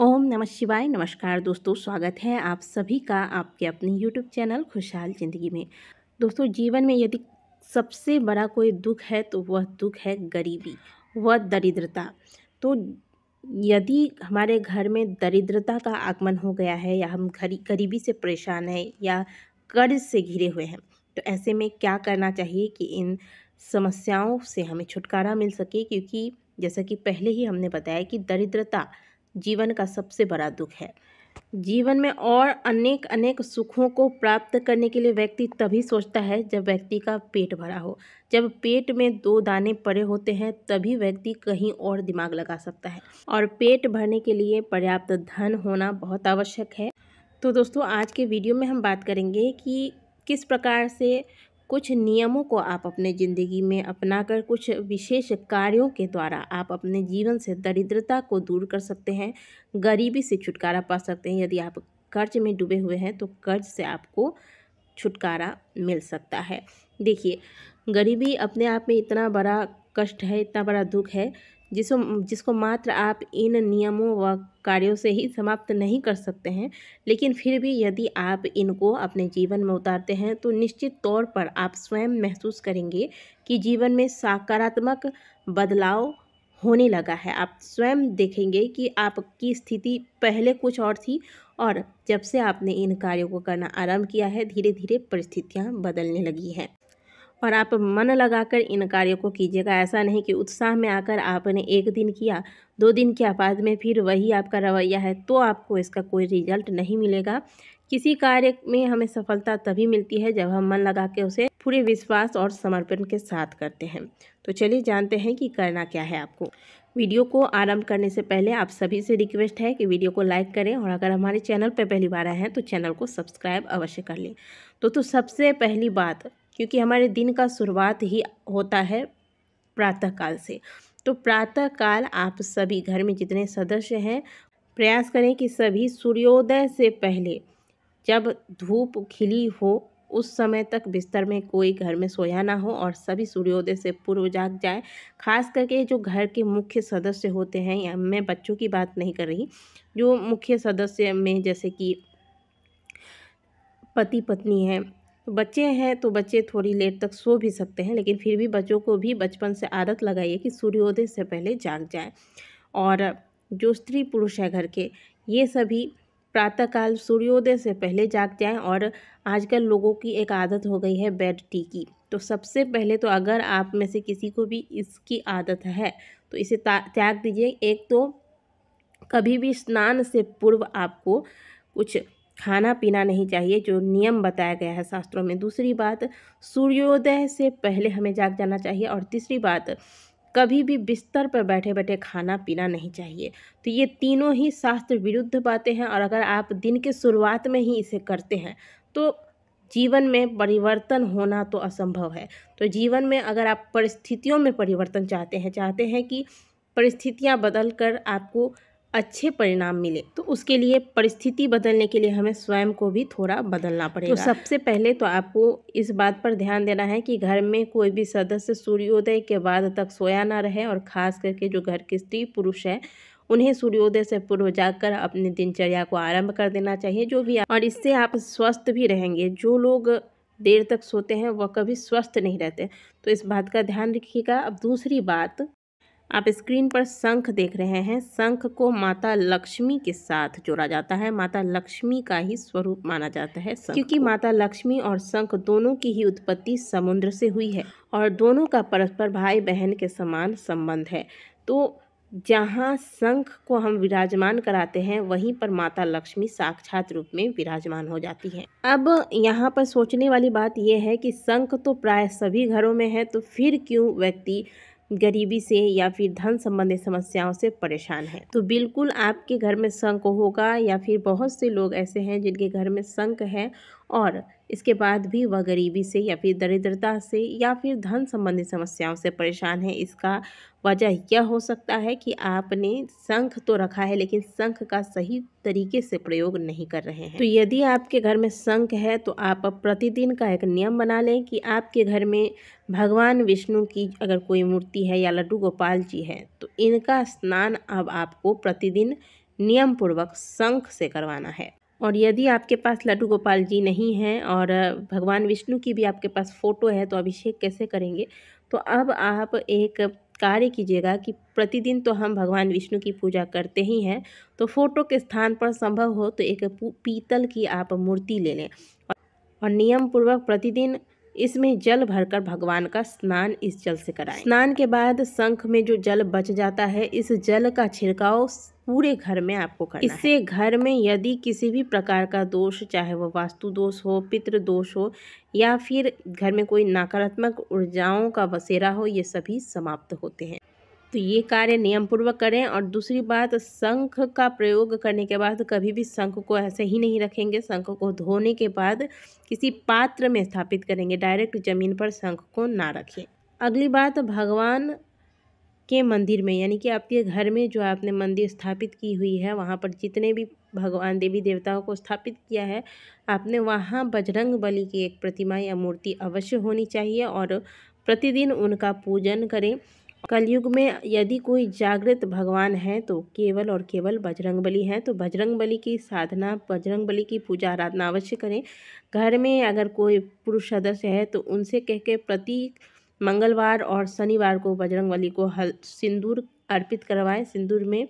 ओम नमः शिवाय। नमस्कार दोस्तों, स्वागत है आप सभी का आपके अपने यूट्यूब चैनल खुशहाल ज़िंदगी में। दोस्तों, जीवन में यदि सबसे बड़ा कोई दुख है तो वह दुख है गरीबी, वह दरिद्रता। तो यदि हमारे घर में दरिद्रता का आगमन हो गया है या हम गरीबी से परेशान हैं या कर्ज से घिरे हुए हैं, तो ऐसे में क्या करना चाहिए कि इन समस्याओं से हमें छुटकारा मिल सके। क्योंकि जैसा कि पहले ही हमने बताया कि दरिद्रता जीवन का सबसे बड़ा दुख है। जीवन में और अनेक अनेक सुखों को प्राप्त करने के लिए व्यक्ति तभी सोचता है जब व्यक्ति का पेट भरा हो। जब पेट में दो दाने पड़े होते हैं तभी व्यक्ति कहीं और दिमाग लगा सकता है, और पेट भरने के लिए पर्याप्त धन होना बहुत आवश्यक है। तो दोस्तों, आज के वीडियो में हम बात करेंगे कि किस प्रकार से कुछ नियमों को आप अपने ज़िंदगी में अपनाकर कुछ विशेष कार्यों के द्वारा आप अपने जीवन से दरिद्रता को दूर कर सकते हैं, गरीबी से छुटकारा पा सकते हैं। यदि आप कर्ज में डूबे हुए हैं तो कर्ज से आपको छुटकारा मिल सकता है। देखिए, गरीबी अपने आप में इतना बड़ा कष्ट है, इतना बड़ा दुख है जिसको मात्र आप इन नियमों व कार्यों से ही समाप्त नहीं कर सकते हैं। लेकिन फिर भी यदि आप इनको अपने जीवन में उतारते हैं तो निश्चित तौर पर आप स्वयं महसूस करेंगे कि जीवन में सकारात्मक बदलाव होने लगा है। आप स्वयं देखेंगे कि आपकी स्थिति पहले कुछ और थी, और जब से आपने इन कार्यों को करना आरंभ किया है धीरे धीरे परिस्थितियाँ बदलने लगी हैं। और आप मन लगाकर इन कार्यों को कीजिएगा। ऐसा नहीं कि उत्साह में आकर आपने 1 दिन किया, 2 दिन किया, बाद में फिर वही आपका रवैया है तो आपको इसका कोई रिजल्ट नहीं मिलेगा। किसी कार्य में हमें सफलता तभी मिलती है जब हम मन लगा के उसे पूरे विश्वास और समर्पण के साथ करते हैं। तो चलिए जानते हैं कि करना क्या है आपको। वीडियो को आरंभ करने से पहले आप सभी से रिक्वेस्ट है कि वीडियो को लाइक करें, और अगर हमारे चैनल पर पहली बार आए हैं तो चैनल को सब्सक्राइब अवश्य कर लें। तो सबसे पहली बात, क्योंकि हमारे दिन का शुरुआत ही होता है प्रातः काल से, तो प्रातः काल आप सभी घर में जितने सदस्य हैं प्रयास करें कि सभी सूर्योदय से पहले, जब धूप खिली हो उस समय तक बिस्तर में कोई घर में सोया ना हो, और सभी सूर्योदय से पूर्व जाग जाए। खास करके जो घर के मुख्य सदस्य होते हैं, या मैं बच्चों की बात नहीं कर रही, जो मुख्य सदस्य में जैसे कि पति पत्नी हैं, बच्चे हैं तो बच्चे थोड़ी लेट तक सो भी सकते हैं, लेकिन फिर भी बच्चों को भी बचपन से आदत लगाइए कि सूर्योदय से पहले जाग जाएं। और जो स्त्री पुरुष है घर के, ये सभी प्रातःकाल सूर्योदय से पहले जाग जाएं। और आजकल लोगों की एक आदत हो गई है बेड टी की, तो सबसे पहले तो अगर आप में से किसी को भी इसकी आदत है तो इसे त्याग दीजिए। एक तो कभी भी स्नान से पूर्व आपको कुछ खाना पीना नहीं चाहिए, जो नियम बताया गया है शास्त्रों में। दूसरी बात, सूर्योदय से पहले हमें जाग जाना चाहिए। और तीसरी बात, कभी भी बिस्तर पर बैठे बैठे खाना पीना नहीं चाहिए। तो ये तीनों ही शास्त्र विरुद्ध बातें हैं, और अगर आप दिन के शुरुआत में ही इसे करते हैं तो जीवन में परिवर्तन होना तो असंभव है। तो जीवन में अगर आप परिस्थितियों में परिवर्तन चाहते हैं कि परिस्थितियां बदल कर आपको अच्छे परिणाम मिले, तो उसके लिए परिस्थिति बदलने के लिए हमें स्वयं को भी थोड़ा बदलना पड़ेगा। तो सबसे पहले तो आपको इस बात पर ध्यान देना है कि घर में कोई भी सदस्य सूर्योदय के बाद तक सोया ना रहे, और ख़ास करके जो घर के स्त्री पुरुष हैं उन्हें सूर्योदय से पूर्व जागकर अपनी दिनचर्या को आरंभ कर देना चाहिए, जो भी। और इससे आप स्वस्थ भी रहेंगे। जो लोग देर तक सोते हैं वह कभी स्वस्थ नहीं रहते, तो इस बात का ध्यान रखिएगा। अब दूसरी बात, आप स्क्रीन पर शंख देख रहे हैं। शंख को माता लक्ष्मी के साथ जोड़ा जाता है। माता लक्ष्मी का ही स्वरूप माना जाता है शंख, क्योंकि माता लक्ष्मी और शंख दोनों की ही उत्पत्ति समुद्र से हुई है, और दोनों का परस्पर भाई बहन के समान संबंध है। तो जहाँ शंख को हम विराजमान कराते हैं वहीं पर माता लक्ष्मी साक्षात रूप में विराजमान हो जाती हैं। अब यहाँ पर सोचने वाली बात यह है कि शंख तो प्राय सभी घरों में है, तो फिर क्यों व्यक्ति गरीबी से या फिर धन संबंधी समस्याओं से परेशान है। तो बिल्कुल आपके घर में शंख होगा, या फिर बहुत से लोग ऐसे हैं जिनके घर में शंख है और इसके बाद भी वह गरीबी से या फिर दरिद्रता से या फिर धन संबंधी समस्याओं से परेशान है। इसका वजह यह हो सकता है कि आपने शंख तो रखा है लेकिन शंख का सही तरीके से प्रयोग नहीं कर रहे हैं। तो यदि आपके घर में शंख है तो आप प्रतिदिन का एक नियम बना लें कि आपके घर में भगवान विष्णु की अगर कोई मूर्ति है या लड्डू गोपाल जी है तो इनका स्नान अब आपको प्रतिदिन नियम पूर्वक शंख से करवाना है। और यदि आपके पास लड्डू गोपाल जी नहीं हैं और भगवान विष्णु की भी आपके पास फ़ोटो है तो अभिषेक कैसे करेंगे? तो अब आप एक कार्य कीजिएगा कि प्रतिदिन तो हम भगवान विष्णु की पूजा करते ही हैं, तो फ़ोटो के स्थान पर संभव हो तो एक पीतल की आप मूर्ति ले लें और नियम पूर्वक प्रतिदिन इसमें जल भरकर भगवान का स्नान इस जल से कराएं। स्नान के बाद शंख में जो जल बच जाता है, इस जल का छिड़काव पूरे घर में आपको करना है। इससे घर में यदि किसी भी प्रकार का दोष, चाहे वो वास्तु दोष हो, पितृ दोष हो या फिर घर में कोई नकारात्मक ऊर्जाओं का बसेरा हो, ये सभी समाप्त होते हैं। तो ये कार्य नियम पूर्वक करें। और दूसरी बात, शंख का प्रयोग करने के बाद कभी भी शंख को ऐसे ही नहीं रखेंगे। शंख को धोने के बाद किसी पात्र में स्थापित करेंगे, डायरेक्ट ज़मीन पर शंख को ना रखें। अगली बात, भगवान के मंदिर में, यानी कि आपके घर में जो आपने मंदिर स्थापित की हुई है, वहाँ पर जितने भी भगवान देवी देवताओं को स्थापित किया है आपने, वहाँ बजरंग बली की एक प्रतिमा या मूर्ति अवश्य होनी चाहिए और प्रतिदिन उनका पूजन करें। कलयुग में यदि कोई जागृत भगवान है तो केवल और केवल बजरंग बली हैं, तो बजरंग बली की साधना, बजरंग बली की पूजा आराधना अवश्य करें। घर में अगर कोई पुरुष सदस्य है तो उनसे कह के प्रति मंगलवार और शनिवार को बजरंग बली को सिंदूर अर्पित करवाएं। सिंदूर में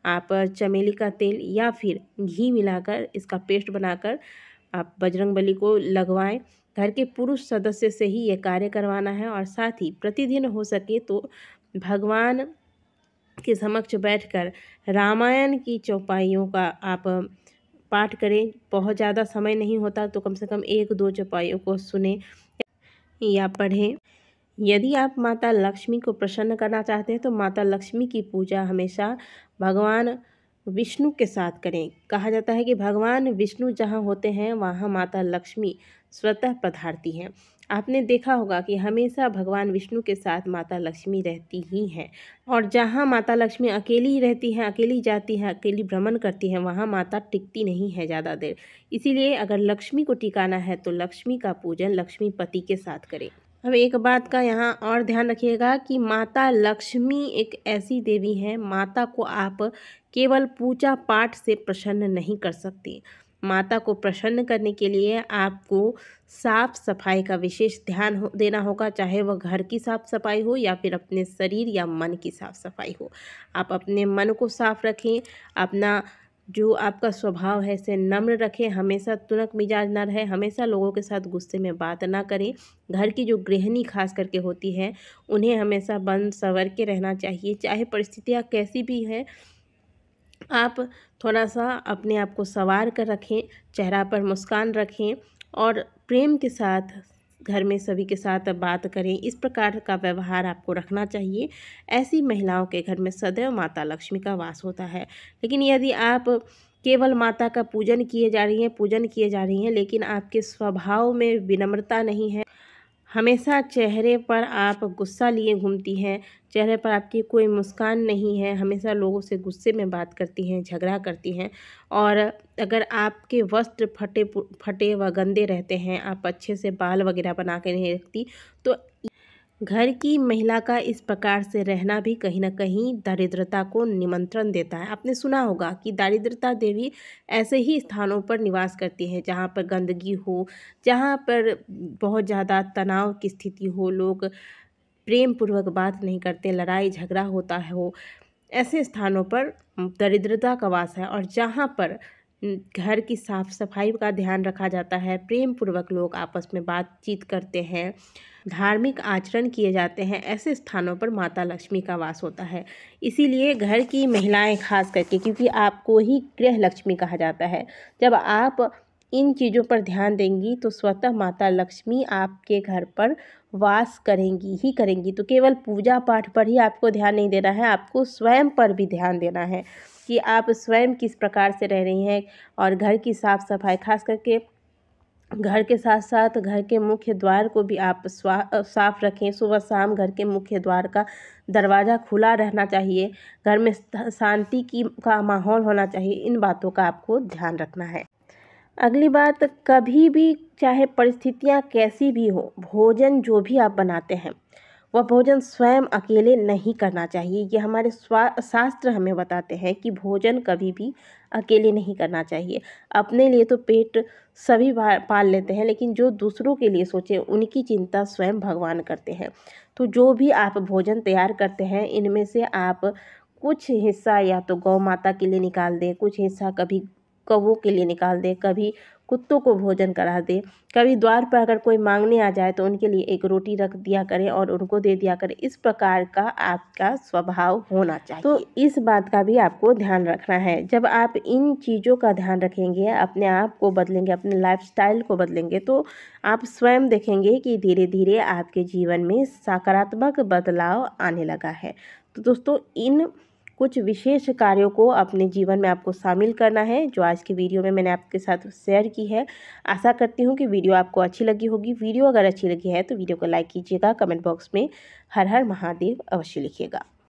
आप चमेली का तेल या फिर घी मिलाकर इसका पेस्ट बनाकर आप बजरंग बली को लगवाएं। घर के पुरुष सदस्य से ही ये कार्य करवाना है और साथ ही प्रतिदिन हो सके तो भगवान के समक्ष बैठकर रामायण की चौपाइयों का आप पाठ करें। बहुत ज़्यादा समय नहीं होता तो कम से कम 1-2 चौपाइयों को सुने या पढ़ें। यदि आप माता लक्ष्मी को प्रसन्न करना चाहते हैं तो माता लक्ष्मी की पूजा हमेशा भगवान विष्णु के साथ करें। कहा जाता है कि भगवान विष्णु जहाँ होते हैं वहाँ माता लक्ष्मी स्वतः पधारती हैं। आपने देखा होगा कि हमेशा भगवान विष्णु के साथ माता लक्ष्मी रहती ही हैं और जहाँ माता लक्ष्मी अकेली रहती हैं, अकेली जाती हैं, अकेली भ्रमण करती हैं, वहाँ माता टिकती नहीं है ज़्यादा देर। इसीलिए अगर लक्ष्मी को टिकाना है तो लक्ष्मी का पूजन लक्ष्मीपति के साथ करें। अब एक बात का यहाँ और ध्यान रखिएगा कि माता लक्ष्मी एक ऐसी देवी हैं, माता को आप केवल पूजा पाठ से प्रसन्न नहीं कर सकते। माता को प्रसन्न करने के लिए आपको साफ सफाई का विशेष ध्यान देना होगा, चाहे वह घर की साफ सफाई हो या फिर अपने शरीर या मन की साफ सफाई हो। आप अपने मन को साफ रखें, अपना जो आपका स्वभाव है इसे नम्र रखें, हमेशा तुनक मिजाज ना रहे, हमेशा लोगों के साथ गुस्से में बात ना करें। घर की जो गृहिणी खास करके होती है उन्हें हमेशा बन संवर के रहना चाहिए, चाहे परिस्थितियाँ कैसी भी है। आप थोड़ा सा अपने आप को संवार कर रखें, चेहरा पर मुस्कान रखें और प्रेम के साथ घर में सभी के साथ बात करें। इस प्रकार का व्यवहार आपको रखना चाहिए। ऐसी महिलाओं के घर में सदैव माता लक्ष्मी का वास होता है। लेकिन यदि आप केवल माता का पूजन किए जा रही हैं लेकिन आपके स्वभाव में विनम्रता नहीं है, हमेशा चेहरे पर आप गुस्सा लिए घूमती हैं, चेहरे पर आपकी कोई मुस्कान नहीं है, हमेशा लोगों से गुस्से में बात करती हैं, झगड़ा करती हैं और अगर आपके वस्त्र फटे व गंदे रहते हैं, आप अच्छे से बाल वगैरह बना के नहीं रखती, तो घर की महिला का इस प्रकार से रहना भी कहीं ना कहीं दारिद्रता को निमंत्रण देता है। आपने सुना होगा कि दारिद्रता देवी ऐसे ही स्थानों पर निवास करती है जहाँ पर गंदगी हो, जहाँ पर बहुत ज़्यादा तनाव की स्थिति हो, लोग प्रेम पूर्वक बात नहीं करते, लड़ाई झगड़ा होता हो, ऐसे स्थानों पर दरिद्रता का वास है। और जहाँ पर घर की साफ सफाई का ध्यान रखा जाता है, प्रेम पूर्वक लोग आपस में बातचीत करते हैं, धार्मिक आचरण किए जाते हैं, ऐसे स्थानों पर माता लक्ष्मी का वास होता है। इसीलिए घर की महिलाएं खास करके, क्योंकि आपको ही गृह लक्ष्मी कहा जाता है, जब आप इन चीज़ों पर ध्यान देंगी तो स्वतः माता लक्ष्मी आपके घर पर वास करेंगी ही करेंगी। तो केवल पूजा पाठ पर ही आपको ध्यान नहीं देना है, आपको स्वयं पर भी ध्यान देना है कि आप स्वयं किस प्रकार से रह रही हैं। और घर की साफ़ सफाई, खास करके घर के साथ साथ घर के मुख्य द्वार को भी आप साफ रखें। सुबह शाम घर के मुख्य द्वार का दरवाज़ा खुला रहना चाहिए, घर में शांति का माहौल होना चाहिए। इन बातों का आपको ध्यान रखना है। अगली बात, कभी भी चाहे परिस्थितियाँ कैसी भी हो, भोजन जो भी आप बनाते हैं वह भोजन स्वयं अकेले नहीं करना चाहिए। ये हमारे शास्त्र हमें बताते हैं कि भोजन कभी भी अकेले नहीं करना चाहिए। अपने लिए तो पेट सभी पाल लेते हैं, लेकिन जो दूसरों के लिए सोचे उनकी चिंता स्वयं भगवान करते हैं। तो जो भी आप भोजन तैयार करते हैं, इनमें से आप कुछ हिस्सा या तो गौ माता के लिए निकाल दें, कुछ हिस्सा कभी कौवों के लिए निकाल दें, कभी कुत्तों को भोजन करा दें, कभी द्वार पर अगर कोई मांगने आ जाए तो उनके लिए एक रोटी रख दिया करें और उनको दे दिया करें। इस प्रकार का आपका स्वभाव होना चाहिए। तो इस बात का भी आपको ध्यान रखना है। जब आप इन चीज़ों का ध्यान रखेंगे, अपने आप को बदलेंगे, अपने लाइफस्टाइल को बदलेंगे, तो आप स्वयं देखेंगे कि धीरे धीरे आपके जीवन में सकारात्मक बदलाव आने लगा है। तो दोस्तों, इन कुछ विशेष कार्यों को अपने जीवन में आपको शामिल करना है, जो आज की वीडियो में मैंने आपके साथ शेयर की है। आशा करती हूँ कि वीडियो आपको अच्छी लगी होगी। वीडियो अगर अच्छी लगी है तो वीडियो को लाइक कीजिएगा, कमेंट बॉक्स में हर हर महादेव अवश्य लिखिएगा।